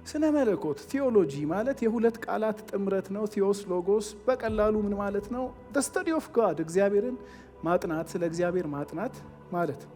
ስነ መለኮት ቲዮሎጂ ማለት የሁለት ቃላት ጥምረት ነው። ቲዮስ ሎጎስ በቀላሉ ምን ማለት ነው? the study of God እግዚአብሔርን ማጥናት፣ ስለ እግዚአብሔር ማጥናት ማለት ነው።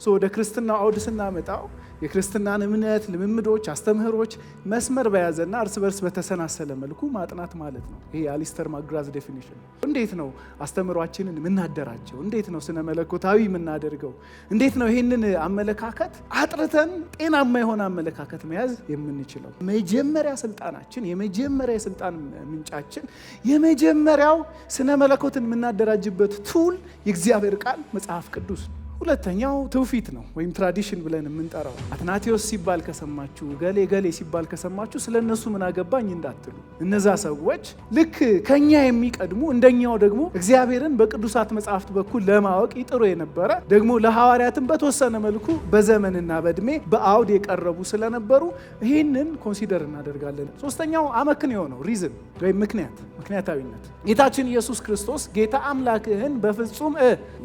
ወደ ክርስትና አውድ ስናመጣው የክርስትናን እምነት፣ ልምምዶች፣ አስተምህሮች መስመር በያዘና እርስ በርስ በተሰናሰለ መልኩ ማጥናት ማለት ነው። ይሄ አሊስተር ማክግራዝ ዴፊኒሽን። እንዴት ነው አስተምህሯችንን የምናደራጀው? እንዴት ነው ስነ መለኮታዊ የምናደርገው? እንዴት ነው ይህንን አመለካከት አጥርተን ጤናማ የሆነ አመለካከት መያዝ የምንችለው? መጀመሪያ ስልጣናችን፣ የመጀመሪያ የስልጣን ምንጫችን፣ የመጀመሪያው ስነ መለኮትን የምናደራጅበት ቱል የእግዚአብሔር ቃል መጽሐፍ ቅዱስ። ሁለተኛው ትውፊት ነው ወይም ትራዲሽን ብለን የምንጠራው። አትናቴዎስ ሲባል ከሰማችሁ፣ ገሌ ገሌ ሲባል ከሰማችሁ ስለ እነሱ ምን አገባኝ እንዳትሉ። እነዛ ሰዎች ልክ ከኛ የሚቀድሙ እንደኛው ደግሞ እግዚአብሔርን በቅዱሳት መጽሐፍት በኩል ለማወቅ ይጥሩ የነበረ ደግሞ ለሐዋርያትም በተወሰነ መልኩ በዘመንና በእድሜ በአውድ የቀረቡ ስለነበሩ ይህንን ኮንሲደር እናደርጋለን። ሶስተኛው አመክንዮ ነው፣ ሪዝን ወይም ምክንያታዊነት። ጌታችን ኢየሱስ ክርስቶስ ጌታ አምላክህን በፍጹም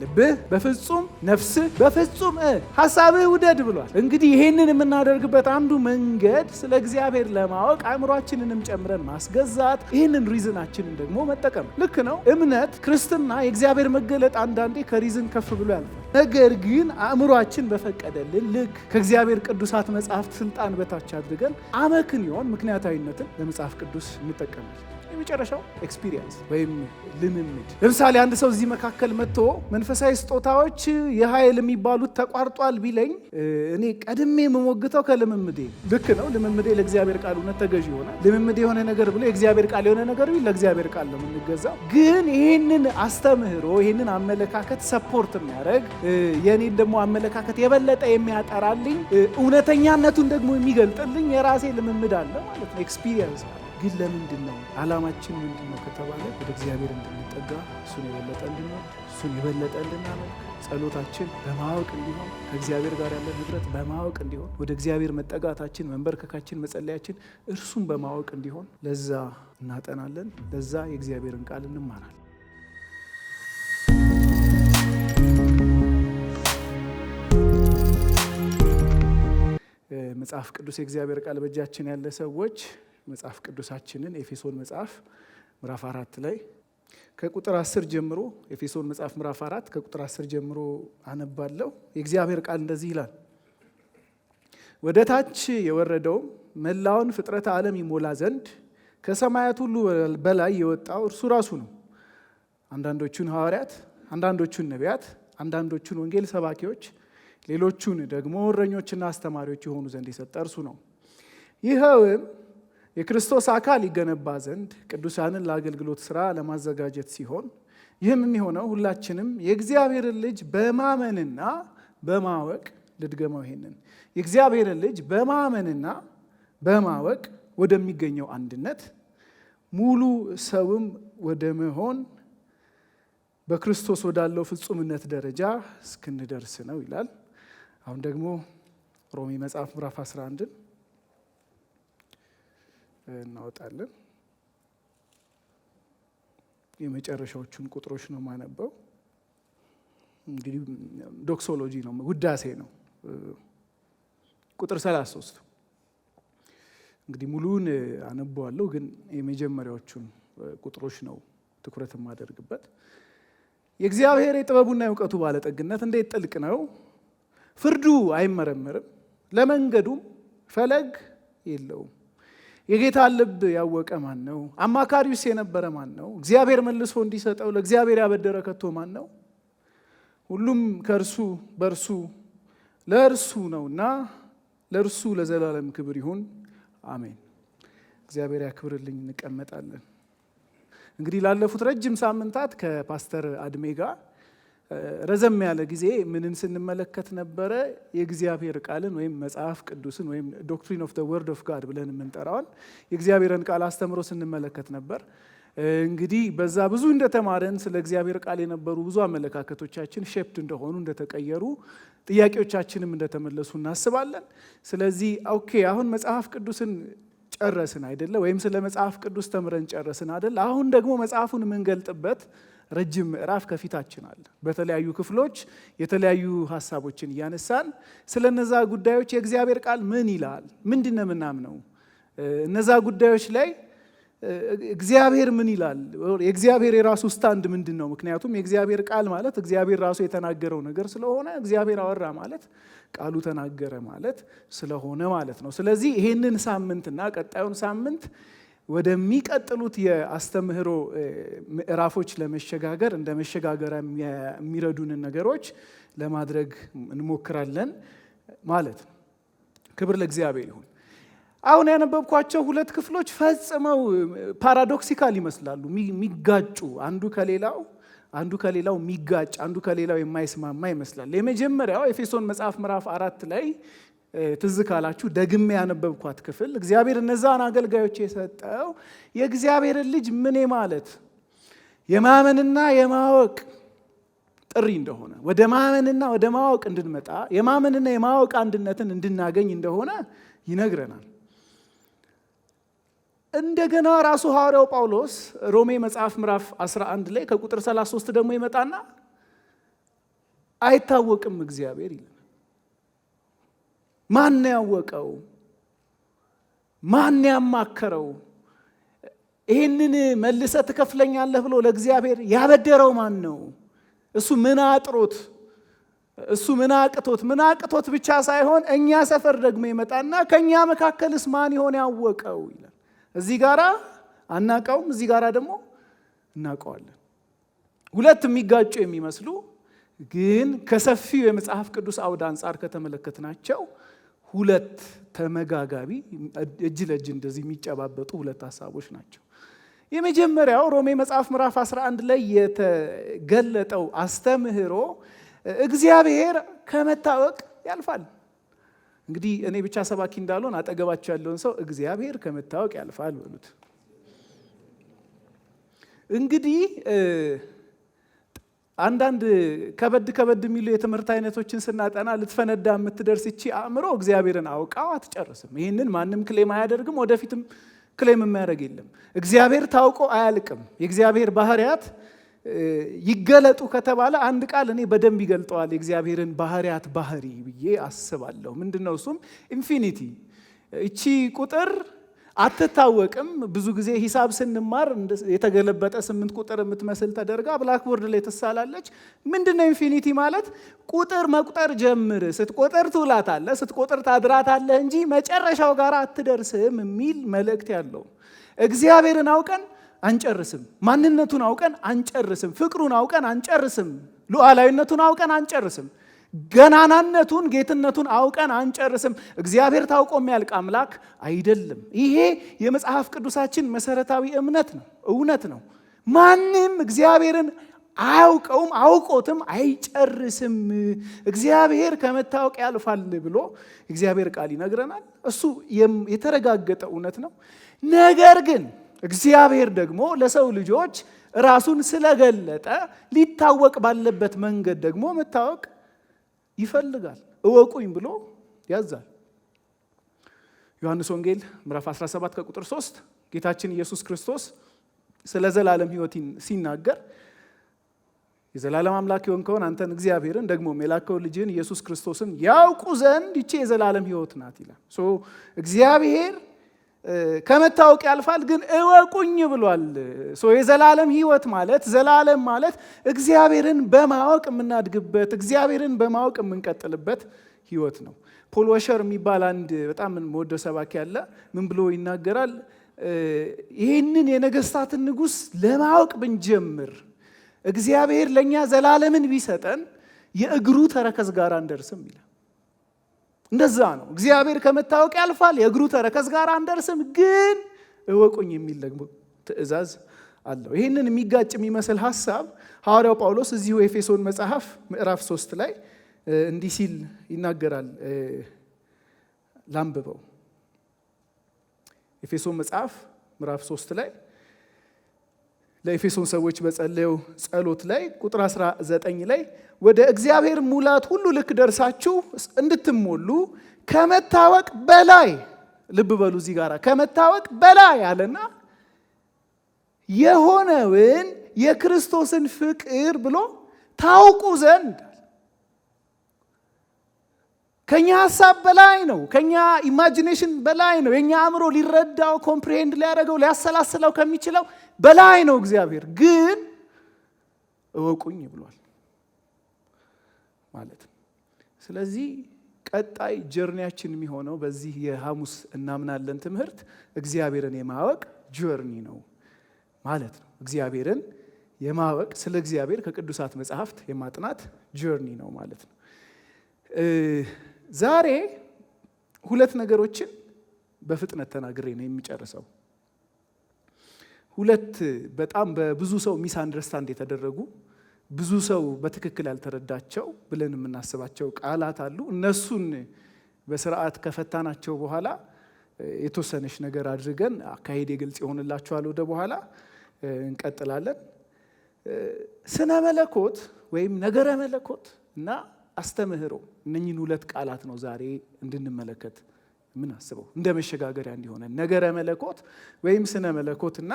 ልብህ፣ በፍጹም ነፍስህ፣ በፍጹም ሐሳብህ ውደድ ብሏል። እንግዲህ ይሄንን የምናደርግበት አንዱ መንገድ ስለ እግዚአብሔር ለማወቅ አእምሯችንንም ጨምረን ማስገዛት፣ ይህንን ሪዝናችንን ደግሞ መጠቀም። ልክ ነው። እምነት፣ ክርስትና፣ የእግዚአብሔር መገለጥ አንዳንዴ ከሪዝን ከፍ ብሎ ያልፋል። ነገር ግን አእምሯችን በፈቀደልን ልክ ከእግዚአብሔር ቅዱሳት መጽሐፍት ስልጣን በታች አድርገን አመክንዮን፣ ምክንያታዊነትን ለመጽሐፍ ቅዱስ እንጠቀማለን። የመጨረሻው ኤክስፒሪየንስ ወይም ልምምድ። ለምሳሌ አንድ ሰው እዚህ መካከል መጥቶ መንፈሳዊ ስጦታዎች የኃይል የሚባሉት ተቋርጧል ቢለኝ እኔ ቀድሜ የምሞግተው ከልምምዴ። ልክ ነው። ልምምዴ ለእግዚአብሔር ቃል እውነት ተገዥ ይሆናል። ልምምዴ የሆነ ነገር ብሎ የእግዚአብሔር ቃል የሆነ ነገር ቢል ለእግዚአብሔር ቃል ነው የምንገዛው። ግን ይህንን አስተምህሮ፣ ይህንን አመለካከት ሰፖርት የሚያደርግ የኔን ደግሞ አመለካከት የበለጠ የሚያጠራልኝ እውነተኛነቱን ደግሞ የሚገልጥልኝ የራሴ ልምምድ አለ ማለት ነው። ኤክስፒሪየንስ ግን ለምንድን ነው? ዓላማችን ምንድን ነው ከተባለ ወደ እግዚአብሔር እንድንጠጋ፣ እሱን የበለጠ እንድንወድ፣ እሱን የበለጠ እንድናመልክ፣ ጸሎታችን በማወቅ እንዲሆን፣ ከእግዚአብሔር ጋር ያለን ህብረት በማወቅ እንዲሆን፣ ወደ እግዚአብሔር መጠጋታችን፣ መንበርከካችን፣ መጸለያችን እርሱን በማወቅ እንዲሆን፣ ለዛ እናጠናለን፣ ለዛ የእግዚአብሔርን ቃል እንማራለን። መጽሐፍ ቅዱስ የእግዚአብሔር ቃል በእጃችን ያለ ሰዎች መጽሐፍ ቅዱሳችንን ኤፌሶን መጽሐፍ ምዕራፍ 4 ላይ ከቁጥር 10 ጀምሮ፣ ኤፌሶን መጽሐፍ ምዕራፍ 4 ከቁጥር 10 ጀምሮ አነባለሁ። የእግዚአብሔር ቃል እንደዚህ ይላል። ወደ ታች የወረደውም መላውን ፍጥረተ ዓለም ይሞላ ዘንድ ከሰማያት ሁሉ በላይ የወጣው እርሱ ራሱ ነው። አንዳንዶቹን ሐዋርያት፣ አንዳንዶቹን ነቢያት፣ አንዳንዶቹን ወንጌል ሰባኪዎች፣ ሌሎቹን ደግሞ እረኞችና አስተማሪዎች የሆኑ ዘንድ የሰጠ እርሱ ነው። ይኸውም የክርስቶስ አካል ይገነባ ዘንድ ቅዱሳንን ለአገልግሎት ሥራ ለማዘጋጀት ሲሆን፣ ይህም የሚሆነው ሁላችንም የእግዚአብሔርን ልጅ በማመንና በማወቅ ልድገመው፣ ይሄንን የእግዚአብሔርን ልጅ በማመንና በማወቅ ወደሚገኘው አንድነት ሙሉ ሰውም ወደ መሆን በክርስቶስ ወዳለው ፍጹምነት ደረጃ እስክንደርስ ነው ይላል። አሁን ደግሞ ሮሜ መጽሐፍ ምዕራፍ 11 እናወጣለን። የመጨረሻዎቹን ቁጥሮች ነው ማነበው። እንግዲህ ዶክሶሎጂ ነው፣ ውዳሴ ነው። ቁጥር 33 እንግዲህ ሙሉውን አነበዋለሁ፣ ግን የመጀመሪያዎቹን ቁጥሮች ነው ትኩረት የማደርግበት። የእግዚአብሔር የጥበቡና የእውቀቱ ባለጠግነት እንዴት ጥልቅ ነው! ፍርዱ አይመረመርም፣ ለመንገዱም ፈለግ የለውም። የጌታን ልብ ያወቀ ማን ነው? አማካሪውስ የነበረ ማን ነው? እግዚአብሔር መልሶ እንዲሰጠው ለእግዚአብሔር ያበደረ ከቶ ማን ነው? ሁሉም ከእርሱ በእርሱ ለእርሱ ነውና ለእርሱ ለዘላለም ክብር ይሁን፣ አሜን። እግዚአብሔር ያክብርልኝ። እንቀመጣለን። እንግዲህ ላለፉት ረጅም ሳምንታት ከፓስተር አድሜ ጋር ረዘም ያለ ጊዜ ምንን ስንመለከት ነበረ? የእግዚአብሔር ቃልን ወይም መጽሐፍ ቅዱስን ወይም ዶክትሪን ኦፍ ዘ ወርድ ኦፍ ጋድ ብለን የምንጠራውን የእግዚአብሔርን ቃል አስተምሮ ስንመለከት ነበር። እንግዲህ በዛ ብዙ እንደተማረን ስለ እግዚአብሔር ቃል የነበሩ ብዙ አመለካከቶቻችን ሼፕድ እንደሆኑ፣ እንደተቀየሩ፣ ጥያቄዎቻችንም እንደተመለሱ እናስባለን። ስለዚህ ኦኬ አሁን መጽሐፍ ቅዱስን ጨረስን አይደለ? ወይም ስለ መጽሐፍ ቅዱስ ተምረን ጨረስን አይደል? አሁን ደግሞ መጽሐፉን የምንገልጥበት ረጅም ምዕራፍ ከፊታችን አለ። በተለያዩ ክፍሎች የተለያዩ ሀሳቦችን እያነሳን ስለነዛ ጉዳዮች የእግዚአብሔር ቃል ምን ይላል፣ ምንድነው የምናምነው፣ እነዛ ጉዳዮች ላይ እግዚአብሔር ምን ይላል? የእግዚአብሔር የራሱ ስታንድ ምንድን ነው? ምክንያቱም የእግዚአብሔር ቃል ማለት እግዚአብሔር ራሱ የተናገረው ነገር ስለሆነ እግዚአብሔር አወራ ማለት ቃሉ ተናገረ ማለት ስለሆነ ማለት ነው። ስለዚህ ይሄንን ሳምንትና ቀጣዩን ሳምንት ወደሚቀጥሉት የአስተምህሮ ምዕራፎች ለመሸጋገር እንደ መሸጋገሪያ የሚረዱንን ነገሮች ለማድረግ እንሞክራለን ማለት ነው። ክብር ለእግዚአብሔር ይሁን። አሁን ያነበብኳቸው ሁለት ክፍሎች ፈጽመው ፓራዶክሲካል ይመስላሉ፣ የሚጋጩ አንዱ ከሌላው የሚጋጭ አንዱ ከሌላው የማይስማማ ይመስላል። የመጀመሪያው ኤፌሶን መጽሐፍ ምዕራፍ 4 ላይ ትዝ ካላችሁ ደግሜ ያነበብኳት ክፍል እግዚአብሔር እነዛን አገልጋዮች የሰጠው የእግዚአብሔርን ልጅ ምን ማለት የማመንና የማወቅ ጥሪ እንደሆነ ወደ ማመንና ወደ ማወቅ እንድንመጣ የማመንና የማወቅ አንድነትን እንድናገኝ እንደሆነ ይነግረናል። እንደገና ራሱ ሐዋርያው ጳውሎስ ሮሜ መጽሐፍ ምዕራፍ 11 ላይ ከቁጥር 33 ደግሞ ይመጣና አይታወቅም እግዚአብሔር ይላል። ማን ያወቀው? ማን ያማከረው? ይህንን መልሰ ትከፍለኛለህ ብሎ ለእግዚአብሔር ያበደረው ማን ነው? እሱ ምን አጥሮት? እሱ ምን አቅቶት ብቻ ሳይሆን እኛ ሰፈር ደግሞ ይመጣና ከኛ መካከልስ ማን ይሆን ያወቀው ይላል። እዚህ ጋራ አናውቀውም፣ እዚህ ጋራ ደግሞ እናውቀዋለን። ሁለት የሚጋጩ የሚመስሉ ግን ከሰፊው የመጽሐፍ ቅዱስ አውድ አንጻር ከተመለከትናቸው ሁለት ተመጋጋቢ እጅ ለእጅ እንደዚህ የሚጨባበጡ ሁለት ሀሳቦች ናቸው። የመጀመሪያው ሮሜ መጽሐፍ ምዕራፍ 11 ላይ የተገለጠው አስተምህሮ እግዚአብሔር ከመታወቅ ያልፋል። እንግዲህ እኔ ብቻ ሰባኪ እንዳልሆን አጠገባቸው ያለውን ሰው እግዚአብሔር ከመታወቅ ያልፋል በሉት። እንግዲህ አንዳንድ ከበድ የሚሉ የትምህርት አይነቶችን ስናጠና ልትፈነዳ የምትደርስ እቺ አእምሮ እግዚአብሔርን አውቃው አትጨርስም። ይህንን ማንም ክሌም አያደርግም፣ ወደፊትም ክሌም የሚያደርግ የለም። እግዚአብሔር ታውቆ አያልቅም። የእግዚአብሔር ባህሪያት ይገለጡ ከተባለ አንድ ቃል እኔ በደንብ ይገልጠዋል የእግዚአብሔርን ባህሪያት ባህሪ ብዬ አስባለሁ። ምንድነው እሱም? ኢንፊኒቲ። እቺ ቁጥር አትታወቅም። ብዙ ጊዜ ሂሳብ ስንማር የተገለበጠ 8 ቁጥር የምትመስል ተደርጋ ብላክቦርድ ላይ ትሳላለች። ምንድነው ኢንፊኒቲ ማለት? ቁጥር መቁጠር ጀምር፣ ስትቆጥር ትውላታለህ፣ ስትቆጥር ታድራታለህ እንጂ መጨረሻው ጋር አትደርስም የሚል መልእክት ያለው። እግዚአብሔርን አውቀን አንጨርስም፣ ማንነቱን አውቀን አንጨርስም፣ ፍቅሩን አውቀን አንጨርስም፣ ሉዓላዊነቱን አውቀን አንጨርስም፣ ገናናነቱን ጌትነቱን አውቀን አንጨርስም። እግዚአብሔር ታውቆ የሚያልቅ አምላክ አይደለም። ይሄ የመጽሐፍ ቅዱሳችን መሰረታዊ እምነት ነው፣ እውነት ነው። ማንም እግዚአብሔርን አያውቀውም፣ አውቆትም አይጨርስም። እግዚአብሔር ከመታወቅ ያልፋል ብሎ እግዚአብሔር ቃል ይነግረናል። እሱ የተረጋገጠ እውነት ነው። ነገር ግን እግዚአብሔር ደግሞ ለሰው ልጆች ራሱን ስለገለጠ ሊታወቅ ባለበት መንገድ ደግሞ መታወቅ ይፈልጋል። እወቁኝ ብሎ ያዛል። ዮሐንስ ወንጌል ምዕራፍ 17 ከቁጥር 3 ጌታችን ኢየሱስ ክርስቶስ ስለ ዘላለም ሕይወት ሲናገር የዘላለም አምላክ የሆንከውን አንተን እግዚአብሔርን ደግሞ የላከው ልጅህን ኢየሱስ ክርስቶስን ያውቁ ዘንድ ይቺ የዘላለም ሕይወት ናት ይላል። እግዚአብሔር ከመታወቅ ያልፋል፣ ግን እወቁኝ ብሏል። የዘላለም ሕይወት ማለት ዘላለም ማለት እግዚአብሔርን በማወቅ የምናድግበት እግዚአብሔርን በማወቅ የምንቀጥልበት ሕይወት ነው። ፖል ወሸር የሚባል አንድ በጣም የምወደው ሰባኪ ያለ ምን ብሎ ይናገራል? ይህንን የነገስታትን ንጉሥ ለማወቅ ብንጀምር እግዚአብሔር ለእኛ ዘላለምን ቢሰጠን የእግሩ ተረከዝ ጋር አንደርስም ይላል። እንደዛ ነው። እግዚአብሔር ከመታወቅ ያልፋል፣ የእግሩ ተረከዝ ጋር አንደርስም፣ ግን እወቁኝ የሚል ደግሞ ትእዛዝ አለው። ይህንን የሚጋጭ የሚመስል ሀሳብ ሐዋርያው ጳውሎስ እዚሁ ኤፌሶን መጽሐፍ ምዕራፍ 3 ላይ እንዲህ ሲል ይናገራል። ላንብበው። ኤፌሶን መጽሐፍ ምዕራፍ 3 ላይ ለኤፌሶን ሰዎች በጸለየው ጸሎት ላይ ቁጥር 19 ላይ ወደ እግዚአብሔር ሙላት ሁሉ ልክ ደርሳችሁ እንድትሞሉ ከመታወቅ በላይ፣ ልብ በሉ እዚህ ጋር ከመታወቅ በላይ አለና የሆነውን የክርስቶስን ፍቅር ብሎ ታውቁ ዘንድ ከኛ ሐሳብ በላይ ነው። ከኛ ኢማጂኔሽን በላይ ነው። የኛ አእምሮ ሊረዳው ኮምፕሪሄንድ ሊያደርገው ሊያሰላስለው ከሚችለው በላይ ነው። እግዚአብሔር ግን እወቁኝ ብሏል ማለት ነው። ስለዚህ ቀጣይ ጀርኒያችን የሚሆነው በዚህ የሐሙስ እናምናለን ትምህርት እግዚአብሔርን የማወቅ ጀርኒ ነው ማለት ነው። እግዚአብሔርን የማወቅ ስለ እግዚአብሔር ከቅዱሳት መጽሐፍት የማጥናት ጀርኒ ነው ማለት ነው። ዛሬ ሁለት ነገሮችን በፍጥነት ተናግሬ ነው የሚጨርሰው። ሁለት በጣም በብዙ ሰው ሚስ አንደርስታንድ የተደረጉ ብዙ ሰው በትክክል ያልተረዳቸው ብለን የምናስባቸው ቃላት አሉ። እነሱን በስርዓት ከፈታናቸው በኋላ የተወሰነች ነገር አድርገን አካሄድ ግልጽ ይሆንላችኋል። ወደ በኋላ እንቀጥላለን። ስነ መለኮት ወይም ነገረ መለኮት እና አስተምህሮ እነኚህን ሁለት ቃላት ነው ዛሬ እንድንመለከት ምን አስበው እንደ መሸጋገሪያ እንዲሆነ ነገረ መለኮት ወይም ስነ መለኮትና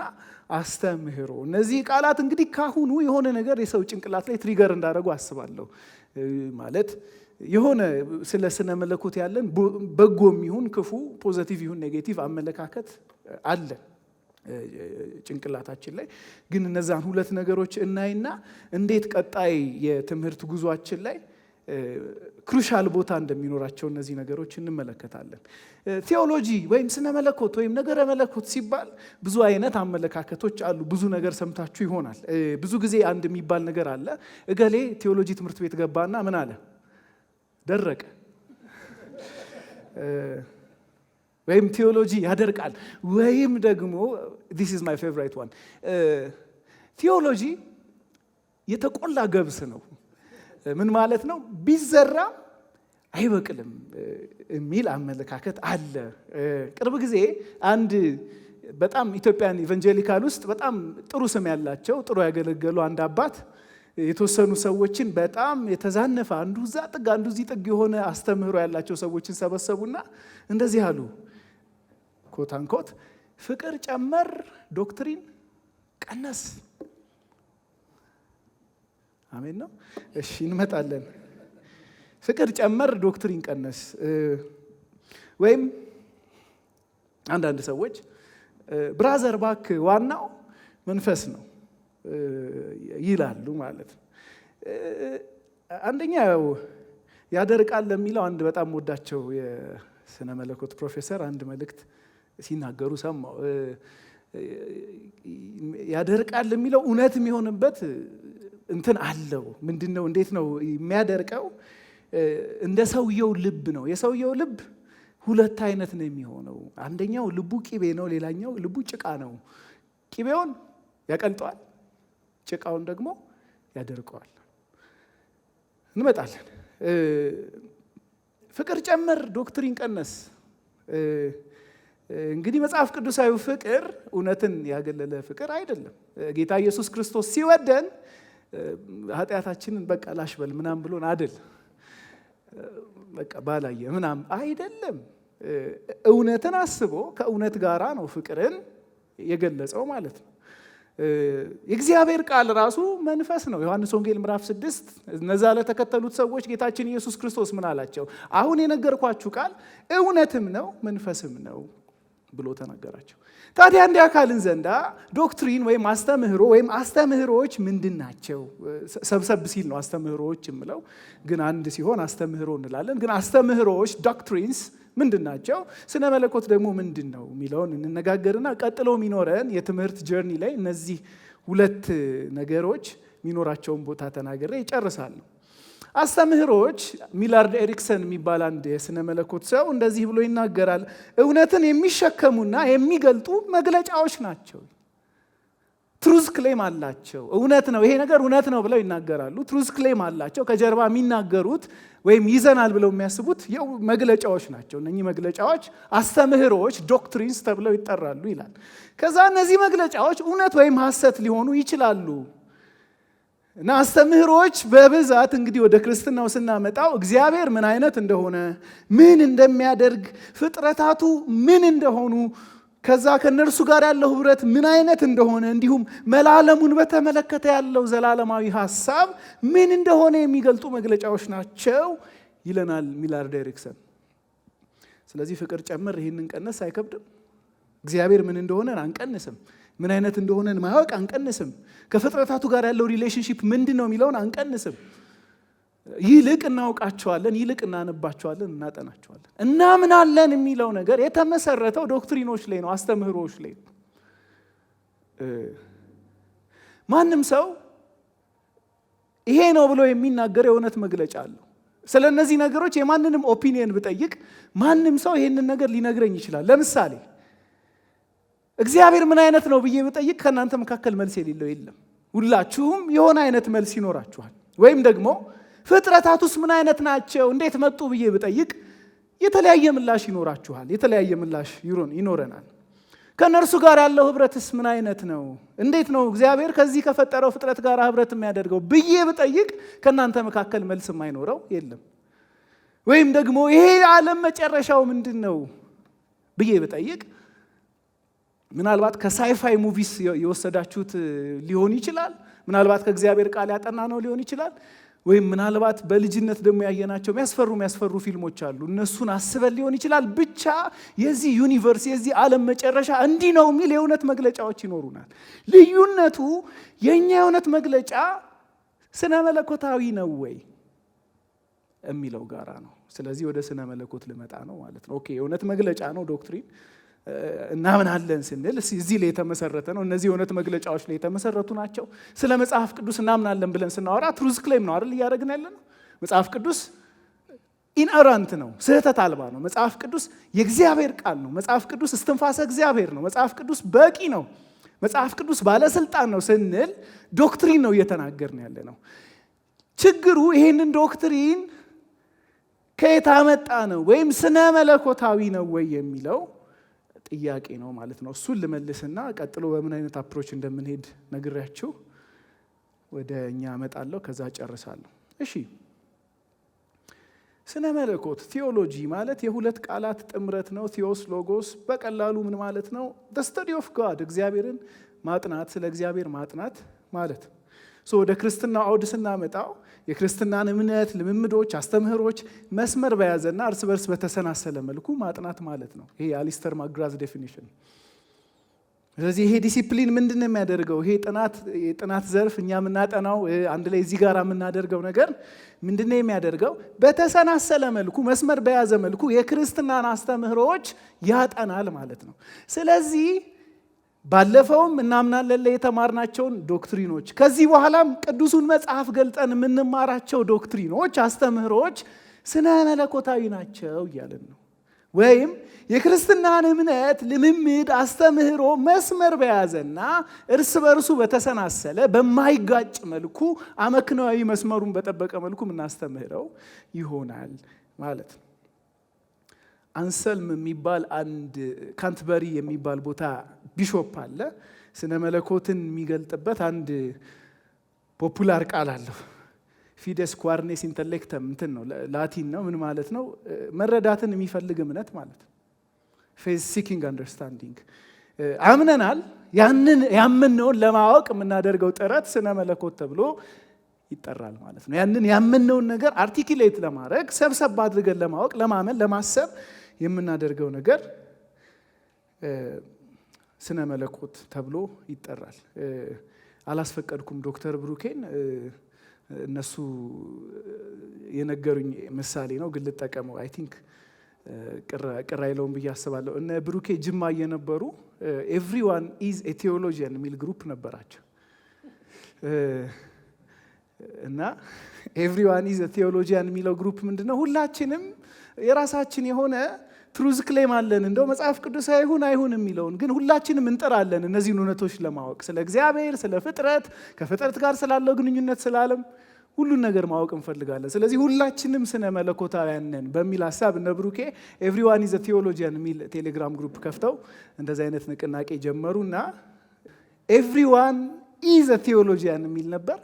አስተምህሮ። እነዚህ ቃላት እንግዲህ ካሁኑ የሆነ ነገር የሰው ጭንቅላት ላይ ትሪገር እንዳደረጉ አስባለሁ። ማለት የሆነ ስለ ስነ መለኮት ያለን በጎም ይሁን ክፉ፣ ፖዚቲቭ ይሁን ኔጌቲቭ አመለካከት አለ ጭንቅላታችን ላይ። ግን እነዛን ሁለት ነገሮች እናይና እንዴት ቀጣይ የትምህርት ጉዟችን ላይ ክሩሻል ቦታ እንደሚኖራቸው እነዚህ ነገሮች እንመለከታለን። ቴዎሎጂ ወይም ስነ መለኮት ወይም ነገረ መለኮት ሲባል ብዙ አይነት አመለካከቶች አሉ። ብዙ ነገር ሰምታችሁ ይሆናል። ብዙ ጊዜ አንድ የሚባል ነገር አለ። እገሌ ቴዎሎጂ ትምህርት ቤት ገባና ምን አለ? ደረቀ። ወይም ቴዎሎጂ ያደርቃል። ወይም ደግሞ this is my favorite one ቴዎሎጂ የተቆላ ገብስ ነው። ምን ማለት ነው? ቢዘራ አይበቅልም የሚል አመለካከት አለ። ቅርብ ጊዜ አንድ በጣም ኢትዮጵያን ኢቫንጀሊካል ውስጥ በጣም ጥሩ ስም ያላቸው ጥሩ ያገለገሉ አንድ አባት የተወሰኑ ሰዎችን በጣም የተዛነፈ አንዱ እዛ ጥግ አንዱ እዚህ ጥግ የሆነ አስተምህሮ ያላቸው ሰዎችን ሰበሰቡና እንደዚህ አሉ። ኮት አንኮት ፍቅር ጨመር ዶክትሪን ቀነስ። አሜን ነው። እሺ እንመጣለን። ፍቅር ጨመር ዶክትሪን ቀነስ። ወይም አንዳንድ ሰዎች ብራዘር ባክ ዋናው መንፈስ ነው ይላሉ ማለት ነው። አንደኛ ያው ያደርቃል ለሚለው አንድ በጣም ወዳቸው የስነ መለኮት ፕሮፌሰር አንድ መልእክት ሲናገሩ ሰማው። ያደርቃል ለሚለው እውነት የሚሆንበት እንትን አለው። ምንድነው? እንዴት ነው የሚያደርቀው? እንደ ሰውየው ልብ ነው። የሰውየው ልብ ሁለት አይነት ነው የሚሆነው። አንደኛው ልቡ ቂቤ ነው፣ ሌላኛው ልቡ ጭቃ ነው። ቂቤውን ያቀልጠዋል፣ ጭቃውን ደግሞ ያደርቀዋል። እንመጣለን። ፍቅር ጨመር ዶክትሪን ቀነስ። እንግዲህ መጽሐፍ ቅዱሳዊ ፍቅር እውነትን ያገለለ ፍቅር አይደለም። ጌታ ኢየሱስ ክርስቶስ ሲወደን ኃጢአታችንን በቃ ላሽበል ምናምን ብሎን አይደል፣ በቃ ባላየ ምናምን አይደለም። እውነትን አስቦ ከእውነት ጋራ ነው ፍቅርን የገለጸው ማለት ነው። የእግዚአብሔር ቃል ራሱ መንፈስ ነው። ዮሐንስ ወንጌል ምዕራፍ 6 እነዛ ለተከተሉት ሰዎች ጌታችን ኢየሱስ ክርስቶስ ምን አላቸው? አሁን የነገርኳችሁ ቃል እውነትም ነው መንፈስም ነው ብሎ ተናገራቸው። ታዲያ እንዲህ አካልን ዘንዳ ዶክትሪን ወይም አስተምህሮ ወይም አስተምህሮዎች ምንድን ናቸው? ሰብሰብ ሲል ነው አስተምህሮዎች የምለው፣ ግን አንድ ሲሆን አስተምህሮ እንላለን። ግን አስተምህሮዎች ዶክትሪንስ ምንድን ናቸው? ስነ መለኮት ደግሞ ምንድን ነው የሚለውን እንነጋገርና ቀጥሎ የሚኖረን የትምህርት ጀርኒ ላይ እነዚህ ሁለት ነገሮች የሚኖራቸውን ቦታ ተናግሬ ይጨርሳሉ። አስተምህሮዎች ሚላርድ ኤሪክሰን የሚባል አንድ የስነ መለኮት ሰው እንደዚህ ብሎ ይናገራል። እውነትን የሚሸከሙና የሚገልጡ መግለጫዎች ናቸው። ትሩዝ ክሌም አላቸው። እውነት ነው ይሄ ነገር እውነት ነው ብለው ይናገራሉ። ትሩዝ ክሌም አላቸው። ከጀርባ የሚናገሩት ወይም ይዘናል ብለው የሚያስቡት መግለጫዎች ናቸው። እነኚህ መግለጫዎች አስተምህሮዎች ዶክትሪንስ ተብለው ይጠራሉ ይላል። ከዛ እነዚህ መግለጫዎች እውነት ወይም ሐሰት ሊሆኑ ይችላሉ። እና አስተምህሮዎች በብዛት እንግዲህ ወደ ክርስትናው ስናመጣው እግዚአብሔር ምን አይነት እንደሆነ፣ ምን እንደሚያደርግ፣ ፍጥረታቱ ምን እንደሆኑ፣ ከዛ ከነርሱ ጋር ያለው ህብረት ምን አይነት እንደሆነ፣ እንዲሁም መላለሙን በተመለከተ ያለው ዘላለማዊ ሐሳብ ምን እንደሆነ የሚገልጡ መግለጫዎች ናቸው ይለናል ሚላርድ ኤሪክሰን። ስለዚህ ፍቅር ጨምር ይህንን ቀነስ አይከብድም። እግዚአብሔር ምን እንደሆነ አንቀንስም። ምን አይነት እንደሆነ ማወቅ አንቀንስም። ከፍጥረታቱ ጋር ያለው ሪሌሽንሺፕ ምንድን ነው የሚለውን አንቀንስም። ይልቅ እናውቃቸዋለን፣ ይልቅ እናነባቸዋለን፣ እናጠናቸዋለን። እናምናለን የሚለው ነገር የተመሰረተው ዶክትሪኖች ላይ ነው፣ አስተምህሮዎች ላይ ነው። ማንም ሰው ይሄ ነው ብሎ የሚናገር የእውነት መግለጫ አለው። ስለ እነዚህ ነገሮች የማንንም ኦፒኒየን ብጠይቅ ማንም ሰው ይሄንን ነገር ሊነግረኝ ይችላል። ለምሳሌ እግዚአብሔር ምን አይነት ነው ብዬ ብጠይቅ ከእናንተ መካከል መልስ የሌለው የለም። ሁላችሁም የሆነ አይነት መልስ ይኖራችኋል። ወይም ደግሞ ፍጥረታቱስ ምን አይነት ናቸው እንዴት መጡ ብዬ ብጠይቅ የተለያየ ምላሽ ይኖራችኋል። የተለያየ ምላሽ ይኖረናል። ከነርሱ ጋር ያለው ህብረትስ ምን አይነት ነው? እንዴት ነው እግዚአብሔር ከዚህ ከፈጠረው ፍጥረት ጋር ህብረት የሚያደርገው ብዬ ብጠይቅ ከእናንተ መካከል መልስ የማይኖረው የለም። ወይም ደግሞ ይሄ ዓለም መጨረሻው ምንድን ነው ብዬ ብጠይቅ ምናልባት ከሳይፋይ ሙቪስ የወሰዳችሁት ሊሆን ይችላል። ምናልባት ከእግዚአብሔር ቃል ያጠና ነው ሊሆን ይችላል። ወይም ምናልባት በልጅነት ደግሞ ያየናቸው የሚያስፈሩ ፊልሞች አሉ። እነሱን አስበን ሊሆን ይችላል። ብቻ የዚህ ዩኒቨርስ የዚህ ዓለም መጨረሻ እንዲህ ነው የሚል የእውነት መግለጫዎች ይኖሩናል። ልዩነቱ የኛ የእውነት መግለጫ ስነ መለኮታዊ ነው ወይ የሚለው ጋራ ነው። ስለዚህ ወደ ስነ መለኮት ልመጣ ነው ማለት ነው። ኦኬ የእውነት መግለጫ ነው ዶክትሪን እናምናለን ስንል እዚህ ላይ የተመሰረተ ነው። እነዚህ የእውነት መግለጫዎች ላይ የተመሰረቱ ናቸው። ስለ መጽሐፍ ቅዱስ እናምናለን ብለን ስናወራ ትሩዝ ክሌም ነው አይደል እያደረግን ያለ ነው። መጽሐፍ ቅዱስ ኢንአራንት ነው፣ ስህተት አልባ ነው። መጽሐፍ ቅዱስ የእግዚአብሔር ቃል ነው። መጽሐፍ ቅዱስ እስትንፋሰ እግዚአብሔር ነው። መጽሐፍ ቅዱስ በቂ ነው። መጽሐፍ ቅዱስ ባለስልጣን ነው ስንል ዶክትሪን ነው እየተናገርን ያለ ነው። ችግሩ ይሄንን ዶክትሪን ከየት አመጣ ነው ወይም ስነ መለኮታዊ ነው ወይ የሚለው ጥያቄ ነው ማለት ነው። እሱን ልመልስና ቀጥሎ በምን አይነት አፕሮች እንደምንሄድ ነግሬያችሁ ወደ እኛ አመጣለሁ። ከዛ ጨርሳለሁ። እሺ ስነ መለኮት ቲዮሎጂ ማለት የሁለት ቃላት ጥምረት ነው። ቲዮስ ሎጎስ በቀላሉ ምን ማለት ነው? the study of God እግዚአብሔርን ማጥናት፣ ስለ እግዚአብሔር ማጥናት ማለት ነው። ወደ ክርስትና አውድ ስናመጣው የክርስትናን እምነት፣ ልምምዶች፣ አስተምህሮች መስመር በያዘና እርስ በርስ በተሰናሰለ መልኩ ማጥናት ማለት ነው። ይሄ አሊስተር ማግራዝ ዴፊኒሽን። ስለዚህ ይሄ ዲሲፕሊን ምንድን ነው የሚያደርገው? ይሄ የጥናት ዘርፍ እኛ የምናጠናው አንድ ላይ እዚህ ጋር የምናደርገው ነገር ምንድን ነው የሚያደርገው? በተሰናሰለ መልኩ መስመር በያዘ መልኩ የክርስትናን አስተምህሮች ያጠናል ማለት ነው። ስለዚህ ባለፈውም እናምናለን ላይ የተማርናቸውን ዶክትሪኖች ከዚህ በኋላም ቅዱሱን መጽሐፍ ገልጠን የምንማራቸው ዶክትሪኖች፣ አስተምህሮች ስነ መለኮታዊ ናቸው እያለን ነው። ወይም የክርስትናን እምነት፣ ልምምድ፣ አስተምህሮ መስመር በያዘና እርስ በርሱ በተሰናሰለ በማይጋጭ መልኩ አመክንዮአዊ መስመሩን በጠበቀ መልኩ የምናስተምህረው ይሆናል ማለት ነው። አንሰልም የሚባል አንድ ካንትበሪ የሚባል ቦታ ቢሾፕ አለ። ስነ መለኮትን የሚገልጥበት አንድ ፖፑላር ቃል አለው። ፊደስ ኳርኔስ ኢንተሌክተም እንትን ነው፣ ላቲን ነው። ምን ማለት ነው? መረዳትን የሚፈልግ እምነት ማለት ነው። ፌዝ ሲኪንግ አንደርስታንዲንግ። አምነናል። ያንን ያምነውን ለማወቅ የምናደርገው ጥረት ስነ መለኮት ተብሎ ይጠራል ማለት ነው። ያንን ያምነውን ነገር አርቲኩሌት ለማድረግ ሰብሰብ አድርገን ለማወቅ፣ ለማመን፣ ለማሰብ የምናደርገው ነገር ስነ መለኮት ተብሎ ይጠራል። አላስፈቀድኩም ዶክተር ብሩኬን፣ እነሱ የነገሩኝ ምሳሌ ነው ግን ልጠቀመው። አይ ቲንክ ቅር አይለውም ብዬ አስባለሁ። እነ ብሩኬ ጅማ እየነበሩ ኤቭሪዋን ኢዝ ኤ ቴዎሎጂያን የሚል ግሩፕ ነበራቸው እና ኤቭሪዋን ኢዝ ኤ ቴዎሎጂያን የሚለው ግሩፕ ምንድነው? ሁላችንም የራሳችን የሆነ ትሩዝ ክሌም አለን። እንደው መጽሐፍ ቅዱስ አይሁን የሚለውን ግን ሁላችንም እንጥራለን እነዚህን እውነቶች ለማወቅ፣ ስለ እግዚአብሔር፣ ስለ ፍጥረት፣ ከፍጥረት ጋር ስላለው ግንኙነት፣ ስለ ዓለም ሁሉን ነገር ማወቅ እንፈልጋለን። ስለዚህ ሁላችንም ስነ መለኮታውያን ነን በሚል ሀሳብ እነ ብሩኬ ኤቭሪዋን ኢዝ ኤ ቴዎሎጂያን የሚል ቴሌግራም ግሩፕ ከፍተው እንደዚህ አይነት ንቅናቄ ጀመሩና ኤቭሪዋን ኢዝ ኤ ቴዎሎጂያን የሚል ነበር።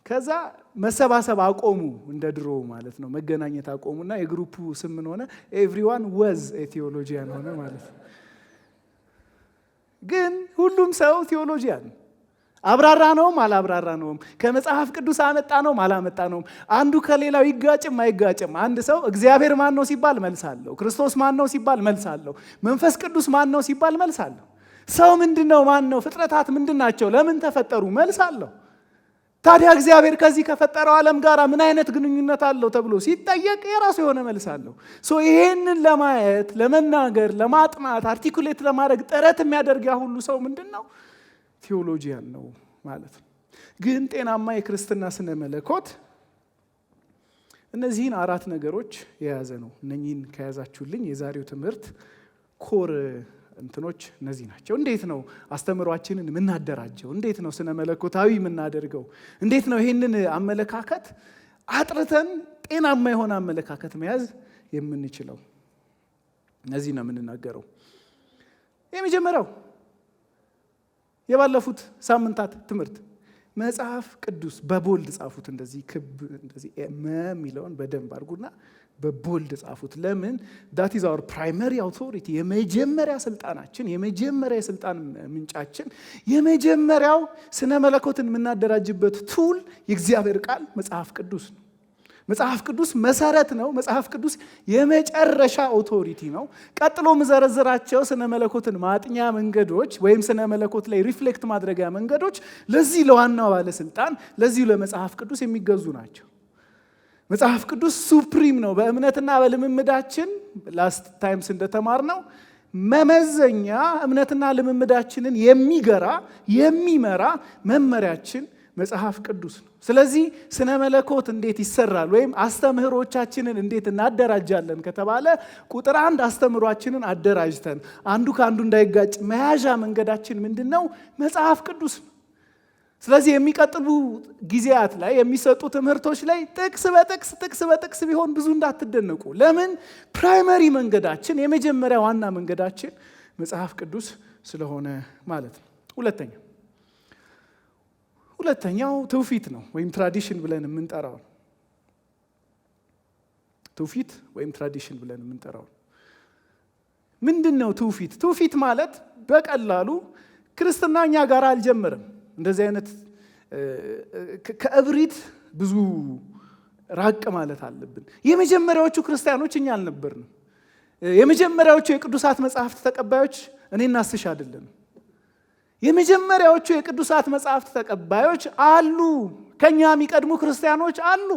ከዛ መሰባሰብ አቆሙ፣ እንደ ድሮ ማለት ነው። መገናኘት አቆሙና የግሩፑ ስም ምን ሆነ? ኤቭሪዋን ወዝ ኤ ቴዎሎጂያን ሆነ ማለት ነው። ግን ሁሉም ሰው ቴዎሎጂያን አብራራ ነውም አላብራራ ነውም፣ ከመጽሐፍ ቅዱስ አመጣ ነውም አላመጣ ነውም፣ አንዱ ከሌላው ይጋጭም አይጋጭም። አንድ ሰው እግዚአብሔር ማን ነው ሲባል መልሳለሁ፣ ክርስቶስ ማን ነው ሲባል መልሳለሁ፣ መንፈስ ቅዱስ ማን ነው ሲባል መልሳለሁ። ሰው ምንድነው? ማን ነው? ፍጥረታት ምንድናቸው? ለምን ተፈጠሩ? መልሳለሁ። ታዲያ እግዚአብሔር ከዚህ ከፈጠረው ዓለም ጋር ምን አይነት ግንኙነት አለው ተብሎ ሲጠየቅ የራሱ የሆነ መልስ አለው። ይሄንን ለማየት ለመናገር፣ ለማጥናት፣ አርቲኩሌት ለማድረግ ጥረት የሚያደርግ ያ ሁሉ ሰው ምንድነው? ቴዎሎጂያን ነው ማለት ነው። ግን ጤናማ የክርስትና ስነ መለኮት እነዚህን 4 ነገሮች የያዘ ነው። እነኚህን ከያዛችሁልኝ የዛሬው ትምህርት ኮር እንትኖች እነዚህ ናቸው። እንዴት ነው አስተምሯችንን የምናደራጀው? እንዴት ነው ስነ መለኮታዊ የምናደርገው? እንዴት ነው ይህንን አመለካከት አጥርተን ጤናማ የሆነ አመለካከት መያዝ የምንችለው? እነዚህ ነው የምንናገረው። የመጀመሪያው የባለፉት ሳምንታት ትምህርት መጽሐፍ ቅዱስ በቦልድ ጻፉት። እንደዚህ ክብ እንደዚህ የሚለውን በደንብ አድርጉና በቦልድ ጻፉት። ለምን? that is our primary authority፣ የመጀመሪያ ስልጣናችን፣ የመጀመሪያ የስልጣን ምንጫችን፣ የመጀመሪያው ስነ መለኮትን የምናደራጅበት ቱል የእግዚአብሔር ቃል መጽሐፍ ቅዱስ ነው። መጽሐፍ ቅዱስ መሰረት ነው። መጽሐፍ ቅዱስ የመጨረሻ ኦቶሪቲ ነው። ቀጥሎ መዘረዝራቸው ስነ መለኮትን ማጥኛ መንገዶች ወይም ስነ መለኮት ላይ ሪፍሌክት ማድረጊያ መንገዶች ለዚህ ለዋናው ባለስልጣን ለዚህ ለመጽሐፍ ቅዱስ የሚገዙ ናቸው። መጽሐፍ ቅዱስ ሱፕሪም ነው። በእምነትና በልምምዳችን ላስት ታይምስ እንደተማርነው መመዘኛ እምነትና ልምምዳችንን የሚመራ መመሪያችን መጽሐፍ ቅዱስ ነው። ስለዚህ ስነ መለኮት እንዴት ይሰራል ወይም አስተምህሮቻችንን እንዴት እናደራጃለን ከተባለ ቁጥር 1 አስተምህሯችንን አደራጅተን አንዱ ከአንዱ እንዳይጋጭ መያዣ መንገዳችን ምንድነው? መጽሐፍ ቅዱስ ነው። ስለዚህ የሚቀጥሉ ጊዜያት ላይ የሚሰጡ ትምህርቶች ላይ ጥቅስ በጥቅስ ቢሆን ብዙ እንዳትደነቁ። ለምን? ፕራይመሪ መንገዳችን የመጀመሪያ ዋና መንገዳችን መጽሐፍ ቅዱስ ስለሆነ ማለት ነው። ሁለተኛው ትውፊት ነው ወይም ትራዲሽን ብለን የምንጠራው። ትውፊት ወይም ትራዲሽን ብለን የምንጠራው ምንድነው? ትውፊት ማለት በቀላሉ ክርስትና እኛ ጋር አልጀመረም። እንደዚህ አይነት ከእብሪት ብዙ ራቅ ማለት አለብን። የመጀመሪያዎቹ ክርስቲያኖች እኛ አልነበርንም። የመጀመሪያዎቹ የቅዱሳት መጽሐፍት ተቀባዮች እኔና አስሽ አይደለንም። የመጀመሪያዎቹ የቅዱሳት መጽሐፍት ተቀባዮች አሉ። ከኛ የሚቀድሙ ክርስቲያኖች አሉ።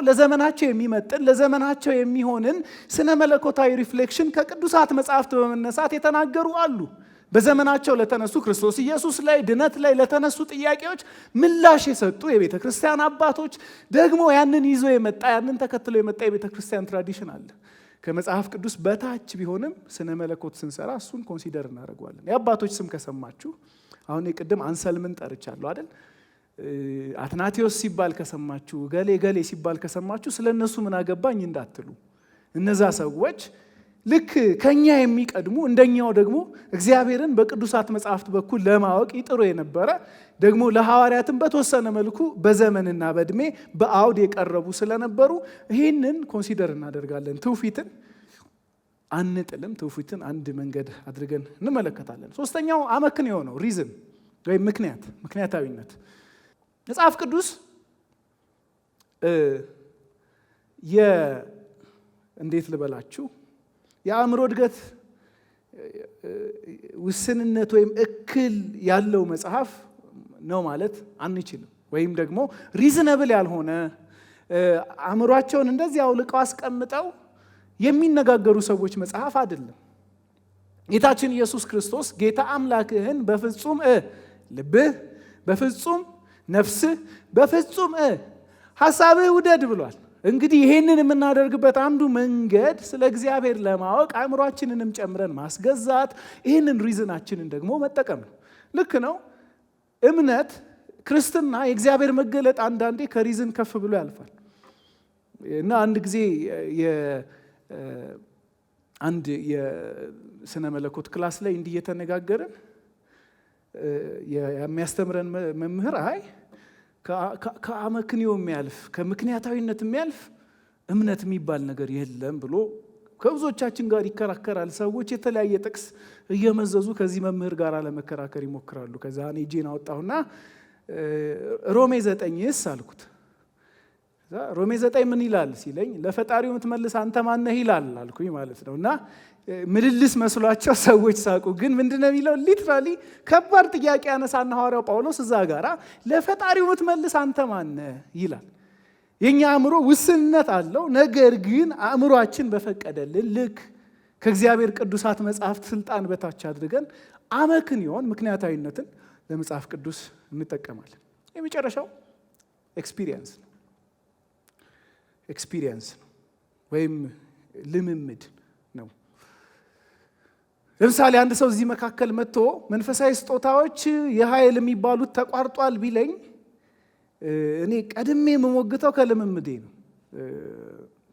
ለዘመናቸው የሚመጥን ለዘመናቸው የሚሆንን ስነ መለኮታዊ ሪፍሌክሽን ከቅዱሳት መጽሐፍት በመነሳት የተናገሩ አሉ። በዘመናቸው ለተነሱ ክርስቶስ ኢየሱስ ላይ ድነት ላይ ለተነሱ ጥያቄዎች ምላሽ የሰጡ የቤተ ክርስቲያን አባቶች ደግሞ ያንን ይዞ የመጣ ያንን ተከትሎ የመጣ የቤተ ክርስቲያን ትራዲሽን አለ። ከመጽሐፍ ቅዱስ በታች ቢሆንም ስነ መለኮት ስንሰራ እሱን ኮንሲደር እናደርገዋለን። የአባቶች ስም ከሰማችሁ አሁን የቅድም አንሰልምን ጠርቻለሁ አይደል? አትናቴዎስ ሲባል ከሰማችሁ፣ ገሌ ሲባል ከሰማችሁ ስለነሱ ምን አገባኝ እንዳትሉ። እነዛ ሰዎች ልክ ከኛ የሚቀድሙ እንደኛው ደግሞ እግዚአብሔርን በቅዱሳት መጽሐፍት በኩል ለማወቅ ይጥሩ የነበረ ደግሞ ለሐዋርያትም በተወሰነ መልኩ በዘመንና በእድሜ በአውድ የቀረቡ ስለነበሩ ይህንን ኮንሲደር እናደርጋለን። ትውፊትን አንጥልም። ትውፊትን አንድ መንገድ አድርገን እንመለከታለን። ሶስተኛው አመክንዮ ነው፣ ሪዝን ወይም ምክንያታዊነት። መጽሐፍ ቅዱስ እንዴት ልበላችሁ የአእምሮ እድገት ውስንነት ወይም እክል ያለው መጽሐፍ ነው ማለት አንችልም። ወይም ደግሞ ሪዝነብል ያልሆነ አእምሯቸውን እንደዚህ አውልቀው አስቀምጠው የሚነጋገሩ ሰዎች መጽሐፍ አይደለም። ጌታችን ኢየሱስ ክርስቶስ ጌታ አምላክህን በፍጹም ልብህ፣ በፍጹም ነፍስህ፣ በፍጹም ሐሳብህ ውደድ ብሏል። እንግዲህ ይሄንን የምናደርግበት አንዱ መንገድ ስለ እግዚአብሔር ለማወቅ አእምሯችንንም ጨምረን ማስገዛት፣ ይህንን ሪዝናችንን ደግሞ መጠቀም ነው። ልክ ነው። እምነት ክርስትና የእግዚአብሔር መገለጥ አንዳንዴ ከሪዝን ከፍ ብሎ ያልፋል እና አንድ ጊዜ አንድ የስነ መለኮት ክላስ ላይ እንዲህ እየተነጋገርን የሚያስተምረን መምህር ከአመክንዮ የሚያልፍ ከምክንያታዊነት የሚያልፍ እምነት የሚባል ነገር የለም ብሎ ከብዙዎቻችን ጋር ይከራከራል። ሰዎች የተለያየ ጥቅስ እየመዘዙ ከዚህ መምህር ጋር ለመከራከር ይሞክራሉ። ከዛ እኔ እጄን አወጣሁና ሮሜ 9ስ አልኩት። ሮሜ 9 ምን ይላል ሲለኝ ለፈጣሪው የምትመልስ አንተ ማነህ ይላል አልኩኝ ማለት ነው። እና ምልልስ መስሏቸው ሰዎች ሳቁ። ግን ምንድነው የሚለው? ሊትራሊ ከባድ ጥያቄ ያነሳና ሐዋርያው ጳውሎስ እዛ ጋራ ለፈጣሪው የምትመልስ አንተ ማነህ ይላል። የኛ አእምሮ ውስንነት አለው። ነገር ግን አእምሮአችን በፈቀደልን ልክ ከእግዚአብሔር ቅዱሳት መጽሐፍት ስልጣን በታች አድርገን አመክንዮን ምክንያታዊነትን ለመጽሐፍ ቅዱስ እንጠቀማለን። የመጨረሻው ኤክስፒሪየንስ ነው ወይም ልምምድ ነው። ለምሳሌ አንድ ሰው እዚህ መካከል መጥቶ መንፈሳዊ ስጦታዎች የኃይል የሚባሉት ተቋርጧል ቢለኝ እኔ ቀድሜ የምሞግተው ከልምምዴ ነው።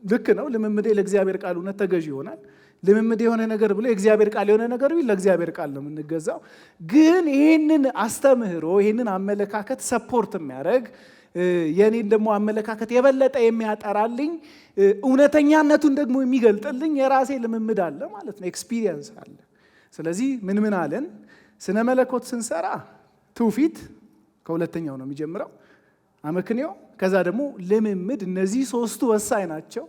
ልክ ነው። ልምምዴ ለእግዚአብሔር ቃል እውነት ተገዥ ይሆናል። ልምምዴ የሆነ ነገር ብሎ የእግዚአብሔር ቃል የሆነ ነገር ቢል ለእግዚአብሔር ቃል ነው የምንገዛው። ግን ይህንን አስተምህሮ ይህንን አመለካከት ሰፖርት የሚያደርግ የኔን ደግሞ አመለካከት የበለጠ የሚያጠራልኝ እውነተኛነቱን ደግሞ የሚገልጥልኝ የራሴ ልምምድ አለ ማለት ነው። ኤክስፒሪየንስ አለ። ስለዚህ ምን አለን? ስነ መለኮት ስንሰራ ትውፊት ከሁለተኛው ነው የሚጀምረው፣ አመክንዮ፣ ከዛ ደግሞ ልምምድ። እነዚህ ሶስቱ ወሳኝ ናቸው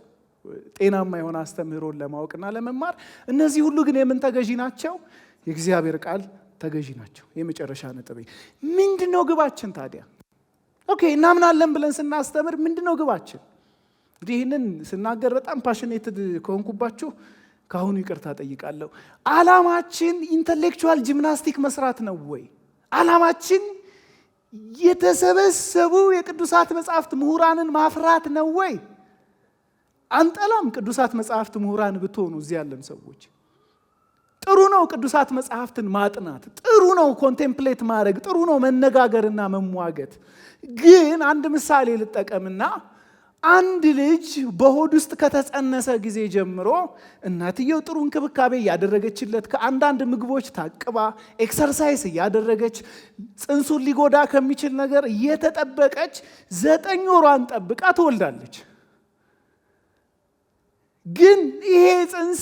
ጤናማ የሆነ አስተምህሮን ለማወቅና ለመማር። እነዚህ ሁሉ ግን የምን ተገዢ ናቸው? የእግዚአብሔር ቃል ተገዢ ናቸው። የመጨረሻ ነጥቤ ምንድነው ግባችን ታዲያ? ኦኬ እናምናለን ብለን ስናስተምር ምንድነው ግባችን? እንግዲህ ይህንን ስናገር በጣም ፓሽኔትድ ከሆንኩባችሁ ካሁኑ ይቅርታ ጠይቃለሁ። ዓላማችን ኢንተሌክቹዋል ጂምናስቲክ መስራት ነው ወይ? ዓላማችን የተሰበሰቡ የቅዱሳት መጻሕፍት ምሁራንን ማፍራት ነው ወይ? አንጠላም። ቅዱሳት መጻሕፍት ምሁራን ብትሆኑ እዚህ ያለን ሰዎች ጥሩ ነው። ቅዱሳት መጻሕፍትን ማጥናት ጥሩ ነው። ኮንቴምፕሌት ማድረግ ጥሩ ነው። መነጋገርና መሟገት። ግን አንድ ምሳሌ ልጠቀምና አንድ ልጅ በሆድ ውስጥ ከተጸነሰ ጊዜ ጀምሮ እናትየው ጥሩ እንክብካቤ እያደረገችለት ከአንዳንድ ምግቦች ታቅባ ኤክሰርሳይስ እያደረገች ጽንሱን ሊጎዳ ከሚችል ነገር እየተጠበቀች 9 ወሯን ጠብቃ ትወልዳለች። ግን ይሄ ጽንስ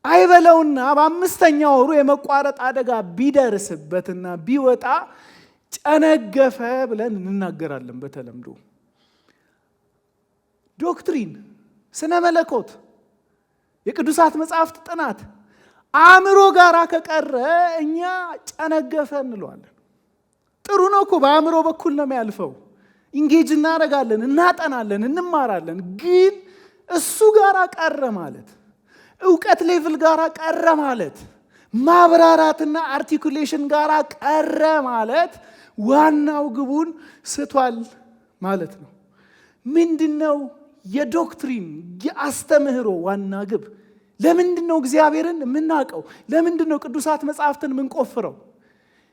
አይበለውና በ5ኛው ወሩ የመቋረጥ አደጋ ቢደርስበትና ቢወጣ ጨነገፈ ብለን እንናገራለን በተለምዶ። ዶክትሪን፣ ስነ መለኮት፣ የቅዱሳት መጻሕፍት ጥናት አእምሮ ጋር ከቀረ እኛ ጨነገፈ እንለዋለን። ጥሩ ነው እኮ በአእምሮ በኩል ነው የሚያልፈው። ኢንጌጅ እናደርጋለን፣ እናጠናለን፣ እንማራለን። ግን እሱ ጋር ቀረ ማለት እውቀት ሌቭል ጋር ቀረ ማለት ማብራራትና አርቲኩሌሽን ጋር ቀረ ማለት ዋናው ግቡን ስቷል ማለት ነው። ምንድነው የዶክትሪን የአስተምህሮ ዋና ግብ? ለምንድነው እግዚአብሔርን የምናውቀው? ለምንድነው ቅዱሳት መጻሕፍትን የምንቆፍረው?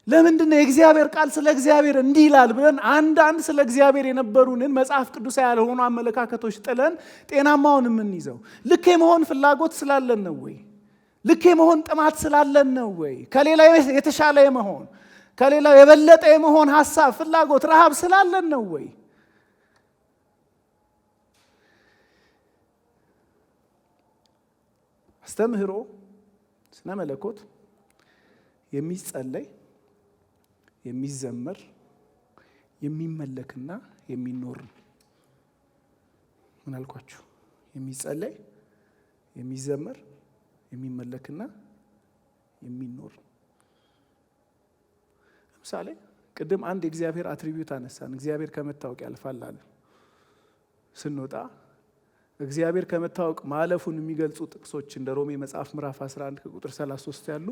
ለምንድነው የእግዚአብሔር ቃል ስለ እግዚአብሔር እንዲህ ይላል ብለን አንዳንድ ስለ እግዚአብሔር የነበሩንን መጽሐፍ ቅዱሳዊ ያልሆኑ አመለካከቶች ጥለን ጤናማውን የምንይዘው? ልክ የመሆን ፍላጎት ስላለን ነው ወይ? ልክ የመሆን ጥማት ስላለን ነው ወይ? ከሌላ የተሻለ የመሆን ከሌላ የበለጠ የመሆን ሐሳብ፣ ፍላጎት፣ ረሃብ ስላለን ነው ወይ? አስተምህሮ ስነ መለኮት የሚጸለይ የሚዘመር የሚመለክና የሚኖር ነው። ምን አልኳችሁ? የሚጸለይ የሚዘመር የሚመለክና የሚኖር። ለምሳሌ ቅድም አንድ የእግዚአብሔር አትሪቢዩት አነሳን። እግዚአብሔር ከመታወቅ ያልፋል አለ። ስንወጣ እግዚአብሔር ከመታወቅ ማለፉን የሚገልጹ ጥቅሶች እንደ ሮሜ መጽሐፍ ምዕራፍ 11 ከቁጥር 33 ያሉ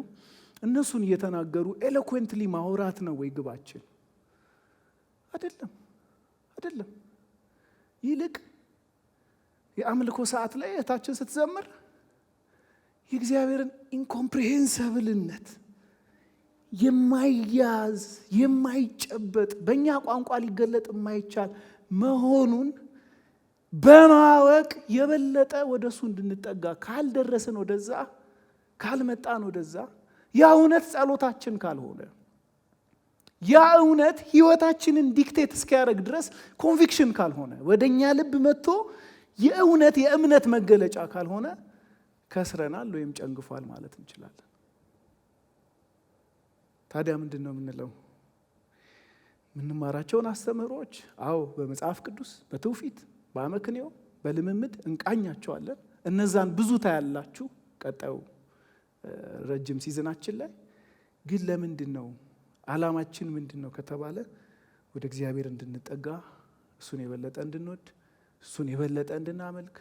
እነሱን እየተናገሩ ኤሎኩዌንትሊ ማውራት ነው ወይ ግባችን? አይደለም። ይልቅ የአምልኮ ሰዓት ላይ እህታችን ስትዘምር የእግዚአብሔርን ኢንኮምፕሬሄንሰብልነት የማይያዝ የማይጨበጥ በእኛ ቋንቋ ሊገለጥ የማይቻል መሆኑን በማወቅ የበለጠ ወደሱ እንድንጠጋ ካልደረስን ወደዛ ካልመጣን ወደዛ ያ እውነት ጸሎታችን ካልሆነ ያ እውነት ህይወታችንን ዲክቴት እስኪያደርግ ድረስ ኮንቪክሽን ካልሆነ ወደኛ ልብ መጥቶ የእውነት የእምነት መገለጫ ካልሆነ ከስረናል ወይም ጨንግፏል ማለት እንችላለን። ታዲያ ምንድን ነው የምንለው? የምንማራቸውን አስተምህሮች በመጽሐፍ ቅዱስ፣ በትውፊት፣ በአመክንዮ፣ በልምምድ እንቃኛቸዋለን። እነዛን ብዙ ታያላችሁ ቀጣዩ ረጅም ሲዝናችን ላይ። ግን ለምንድን ነው ዓላማችን ምንድን ነው ከተባለ ወደ እግዚአብሔር እንድንጠጋ፣ እሱን የበለጠ እንድንወድ፣ እሱን የበለጠ እንድናመልክ፣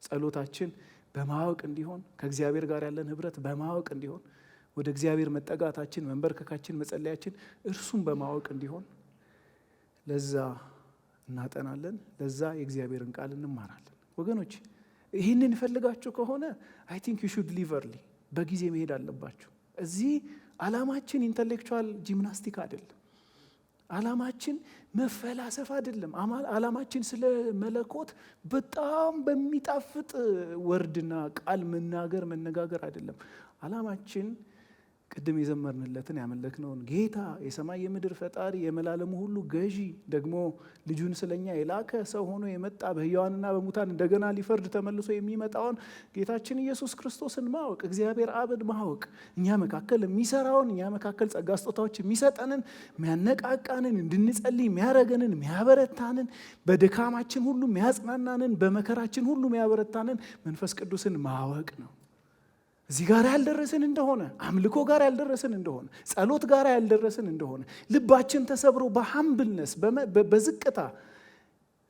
ጸሎታችን በማወቅ እንዲሆን፣ ከእግዚአብሔር ጋር ያለን ህብረት በማወቅ እንዲሆን፣ ወደ እግዚአብሔር መጠጋታችን፣ መንበርከካችን፣ መጸለያችን እርሱን በማወቅ እንዲሆን ለዛ እናጠናለን። ለዛ የእግዚአብሔርን ቃል እንማራለን። ወገኖች ይህንን ፈልጋችሁ ከሆነ አይ ቲንክ ዩ ሹድ ሊቭ እርሊ፣ በጊዜ መሄድ አለባችሁ። እዚህ ዓላማችን ኢንተሌክቹዋል ጂምናስቲክ አይደለም። ዓላማችን መፈላሰፍ አይደለም። ዓላማችን ስለ መለኮት በጣም በሚጣፍጥ ወርድና ቃል መነጋገር አይደለም። ዓላማችን ቅድም የዘመርንለትን ያመለክነውን ጌታ፣ የሰማይ የምድር ፈጣሪ፣ የመላለሙ ሁሉ ገዢ፣ ደግሞ ልጁን ስለኛ የላከ ሰው ሆኖ የመጣ በሕያዋንና በሙታን እንደገና ሊፈርድ ተመልሶ የሚመጣውን ጌታችን ኢየሱስ ክርስቶስን ማወቅ፣ እግዚአብሔር አብን ማወቅ፣ እኛ መካከል የሚሰራውን፣ እኛ መካከል ጸጋ ስጦታዎች የሚሰጠንን፣ የሚያነቃቃንን፣ እንድንጸልይ የሚያረገንን፣ የሚያበረታንን፣ በድካማችን ሁሉ የሚያጽናናንን፣ በመከራችን ሁሉ የሚያበረታንን መንፈስ ቅዱስን ማወቅ ነው። እዚህ ጋር ያልደረስን እንደሆነ፣ አምልኮ ጋር ያልደረስን እንደሆነ፣ ጸሎት ጋር ያልደረስን እንደሆነ፣ ልባችን ተሰብሮ በሀምብልነስ በዝቅታ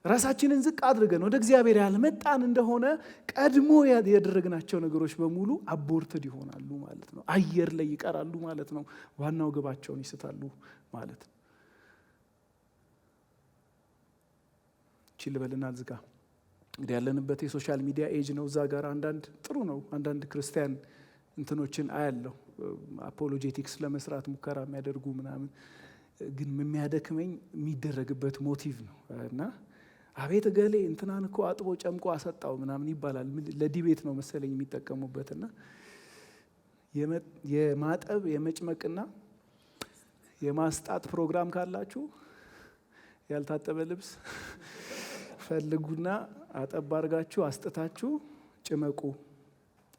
ራሳችንን ዝቅ አድርገን ወደ እግዚአብሔር ያልመጣን እንደሆነ ቀድሞ ያደረግናቸው ነገሮች በሙሉ አቦርትድ ይሆናሉ ማለት ነው። አየር ላይ ይቀራሉ ማለት ነው። ዋናው ግባቸውን ይስታሉ ማለት ነው። ችል በልና ዝጋ። እንግዲህ ያለንበት የሶሻል ሚዲያ ኤጅ ነው። እዛ ጋር አንዳንድ ጥሩ ነው፣ አንዳንድ ክርስቲያን እንትኖችን አያለሁ፣ አፖሎጄቲክስ ለመስራት ሙከራ የሚያደርጉ ምናምን። ግን የሚያደክመኝ የሚደረግበት ሞቲቭ ነው። እና አቤት ገሌ እንትናን እኮ አጥቦ ጨምቆ አሰጣው ምናምን ይባላል። ለዲቤት ነው መሰለኝ የሚጠቀሙበትና የማጠብ የመጭመቅና የማስጣት ፕሮግራም ካላችሁ ያልታጠበ ልብስ ፈልጉና አጠብ አድርጋችሁ አስጥታችሁ ጭመቁ።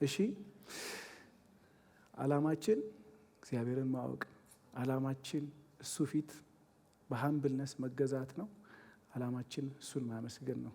እሺ፣ ዓላማችን እግዚአብሔርን ማወቅ፣ ዓላማችን እሱ ፊት በሀምብልነስ መገዛት ነው። ዓላማችን እሱን ማመስገን ነው።